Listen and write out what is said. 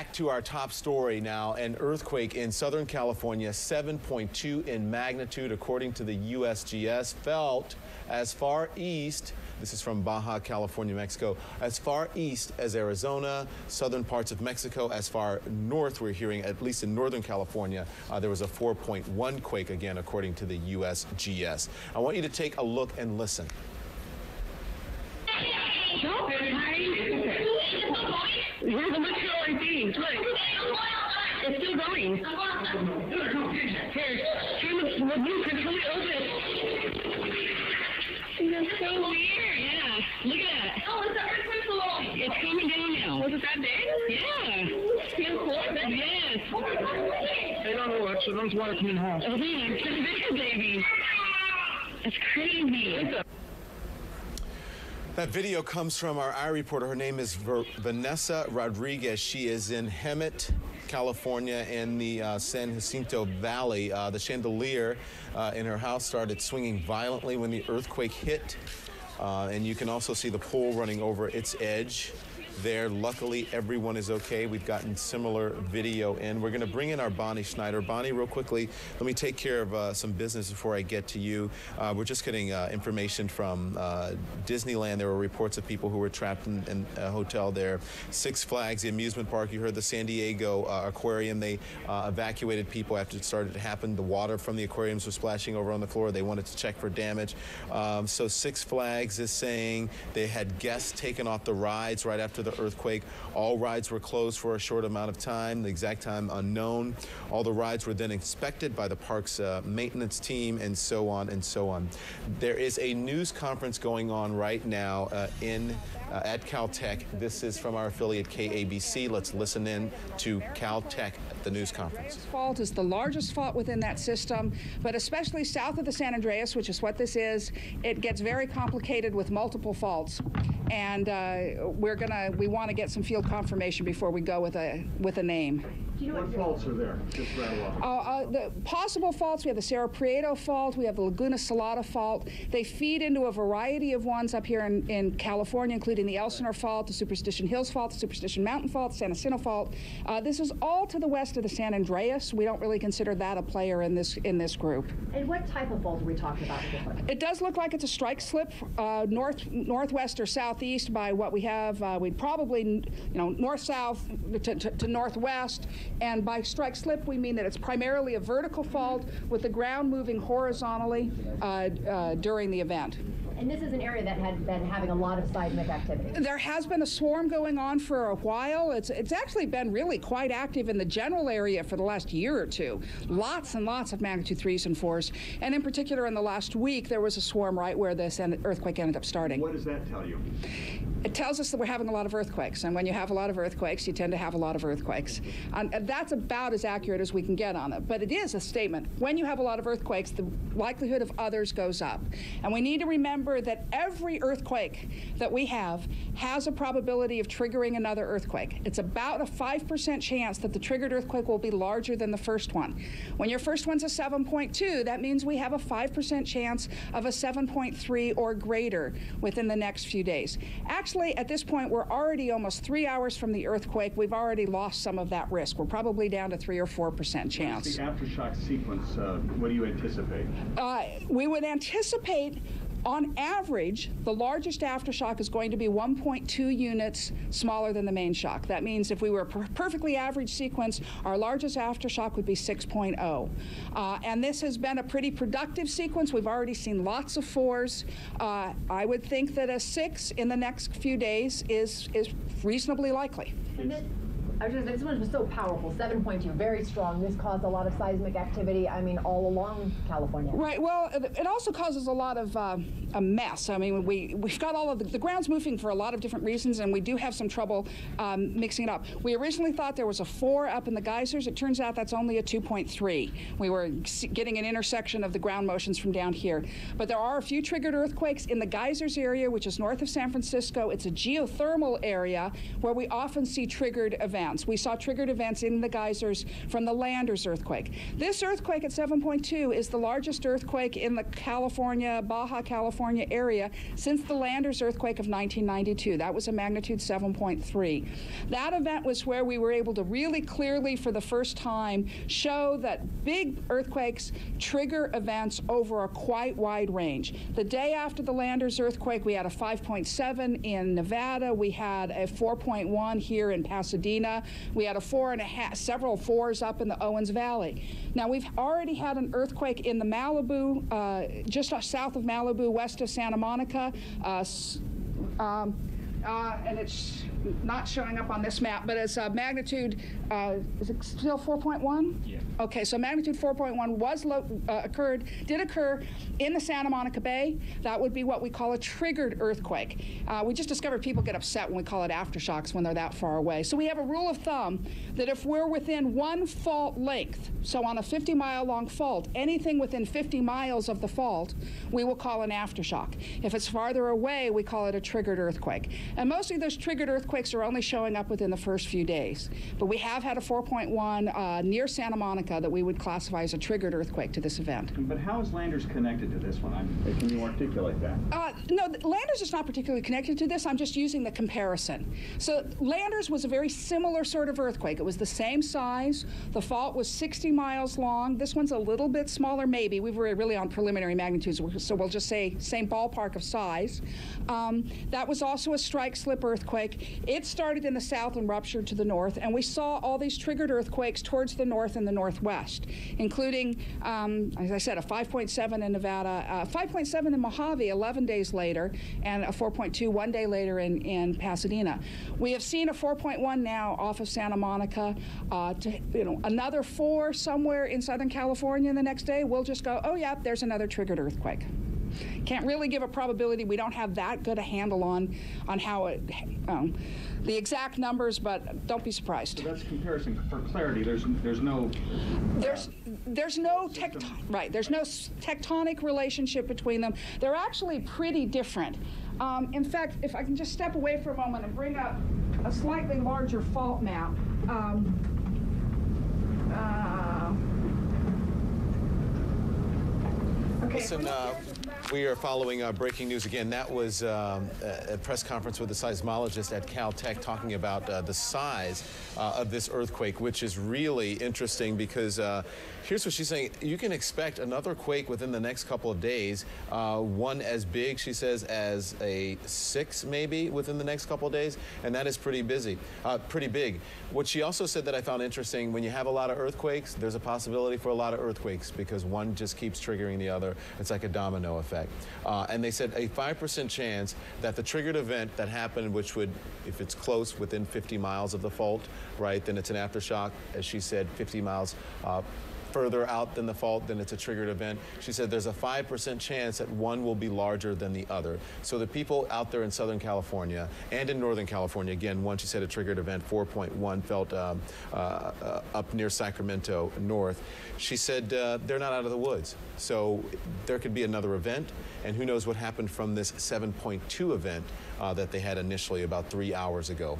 Back to our top story now. An earthquake in Southern California, 7.2 in magnitude, according to the USGS, felt as far east, this is from Baja, California, Mexico, as far east as Arizona, southern parts of Mexico, as far north, we're hearing, at least in Northern California, there was a 4.1 quake, again, according to the USGS. I want you to take a look and listen. Where's the Mexico thing? Look, it's still going. Here, turn the blue control open. That's so weird. Yeah, look at that. Oh, it's an earthquake below. It's coming down now. Was it that big? Yeah. Feels cool. Yes. Hey, don't watch it. Don't water coming home. Oh, yeah, it's a big baby. That's crazy. That video comes from our reporter. Her name is Vanessa Rodriguez. She is in Hemet, California, in the San Jacinto Valley. The chandelier in her house started swinging violently when the earthquake hit. And you can also see the pole running over its edge there. Luckily, everyone is okay. We've gotten similar video in. We're going to bring in our Bonnie Schneider. Bonnie, real quickly, let me take care of some business before I get to you. We're just getting information from Disneyland. There were reports of people who were trapped in a hotel there. Six Flags, the amusement park. You heard the San Diego aquarium. They evacuated people after it started to happen. The water from the aquariums was splashing over on the floor. They wanted to check for damage. So Six Flags is saying they had guests taken off the rides right after the earthquake. All rides were closed for a short amount of time, the exact time unknown. All the rides were then inspected by the park's maintenance team, and so on and so on. There is a news conference going on right now at Caltech. This is from our affiliate KABC. Let's listen in to Caltech, the news conference. The fault is the largest fault within that system, but especially south of the San Andreas, which is what this is, it gets very complicated with multiple faults. And we want to get some field confirmation before we go with a name. What faults are there? Just rattle off. The possible faults, we have the Cerro Prieto fault, we have the Laguna Salada fault. They feed into a variety of ones up here in California, including the Elsinore fault, the Superstition Hills fault, the Superstition Mountain fault, the San Jacinto fault. This is all to the west of the San Andreas. We don't really consider that a player in this group. And what type of fault are we talking about? It does look like it's a strike slip, northwest or southeast by what we have. We'd probably, north-south to northwest. And by strike slip, we mean that it's primarily a vertical fault with the ground moving horizontally during the event. And this is an area that had been having a lot of seismic activity. There has been a swarm going on for a while. It's actually been really quite active in the general area for the last year or two. Lots and lots of magnitude 3s and 4s. And in particular, in the last week, there was a swarm right where this earthquake ended up starting. What does that tell you? It tells us that we're having a lot of earthquakes. And when you have a lot of earthquakes, you tend to have a lot of earthquakes. And that's about as accurate as we can get on it. But it is a statement. When you have a lot of earthquakes, the likelihood of others goes up. And we need to remember that every earthquake that we have has a probability of triggering another earthquake. It's about a 5% chance that the triggered earthquake will be larger than the first one. When your first one's a 7.2, that means we have a 5% chance of a 7.3 or greater within the next few days. Actually, at this point, we're already almost 3 hours from the earthquake. We've already lost some of that risk. We're probably down to 3 or 4% chance. The aftershock sequence, what do you anticipate? We would anticipate, on average, the largest aftershock is going to be 1.2 units smaller than the main shock. That means if we were a perfectly average sequence, our largest aftershock would be 6.0. And this has been a pretty productive sequence. We've already seen lots of 4s. I would think that a 6 in the next few days is reasonably likely. This one was so powerful, 7.2, very strong. This caused a lot of seismic activity, all along California. Right, well, it also causes a lot of a mess. We've got all of the ground's moving for a lot of different reasons, and we do have some trouble mixing it up. We originally thought there was a 4 up in the geysers. It turns out that's only a 2.3. We were getting an intersection of the ground motions from down here. But there are a few triggered earthquakes in the geysers area, which is north of San Francisco. It's a geothermal area where we often see triggered events. events. We saw triggered events in the geysers from the Landers earthquake. This earthquake at 7.2 is the largest earthquake in the Baja, California area since the Landers earthquake of 1992. That was a magnitude 7.3. That event was where we were able to really clearly, for the first time, show that big earthquakes trigger events over a quite wide range. The day after the Landers earthquake, we had a 5.7 in Nevada. We had a 4.1 here in Pasadena. We had a 4.5, several 4s up in the Owens Valley. Now, we've already had an earthquake in the Malibu, just south of Malibu, west of Santa Monica. And it's not showing up on this map, but it's a magnitude, is it still 4.1? Yeah. Okay, so magnitude 4.1 did occur in the Santa Monica Bay. That would be what we call a triggered earthquake. We just discovered people get upset when we call it aftershocks when they're that far away. So we have a rule of thumb that if we're within one fault length, so on a 50-mile long fault, anything within 50 miles of the fault, we will call an aftershock. If it's farther away, we call it a triggered earthquake. And mostly those triggered earthquakes are only showing up within the first few days. But we have had a 4.1 near Santa Monica that we would classify as a triggered earthquake to this event. But how is Landers connected to this one? Can you articulate that? No, Landers is not particularly connected to this. I'm just using the comparison. So Landers was a very similar sort of earthquake. It was the same size. The fault was 60 miles long. This one's a little bit smaller, maybe. We were really on preliminary magnitudes, so we'll just say same ballpark of size. That was also a strike-slip earthquake. It started in the south and ruptured to the north, and we saw all these triggered earthquakes towards the north and the northwest, including, as I said, a 5.7 in Nevada, 5.7 in Mojave 11 days later, and a 4.2 one day later in Pasadena. We have seen a 4.1 now off of Santa Monica, another 4 somewhere in Southern California the next day. We'll just go, oh yeah, there's another triggered earthquake. Can't really give a probability. We don't have that good a handle on how it, the exact numbers, but don't be surprised. So that's comparison. For clarity, there's no tectonic relationship between them. They're actually pretty different. In fact, if I can just step away for a moment and bring up a slightly larger fault map. Okay. Listen, we are following breaking news again. That was a press conference with the seismologist at Caltech talking about the size of this earthquake, which is really interesting because here's what she's saying. You can expect another quake within the next couple of days, one as big, she says, as a 6 maybe within the next couple of days, and that is pretty big. What she also said that I found interesting, when you have a lot of earthquakes, there's a possibility for a lot of earthquakes because one just keeps triggering the other. It's like a domino effect. And they said a 5% chance that the triggered event that happened, which would, if it's close within 50 miles of the fault, right, then it's an aftershock. As she said, 50 miles further out than the fault, then it's a triggered event. She said there's a 5% chance that one will be larger than the other. So the people out there in Southern California and in Northern California, again, one, she said a triggered event, 4.1 felt up near Sacramento north. She said they're not out of the woods. So there could be another event, and who knows what happened from this 7.2 event that they had initially about 3 hours ago.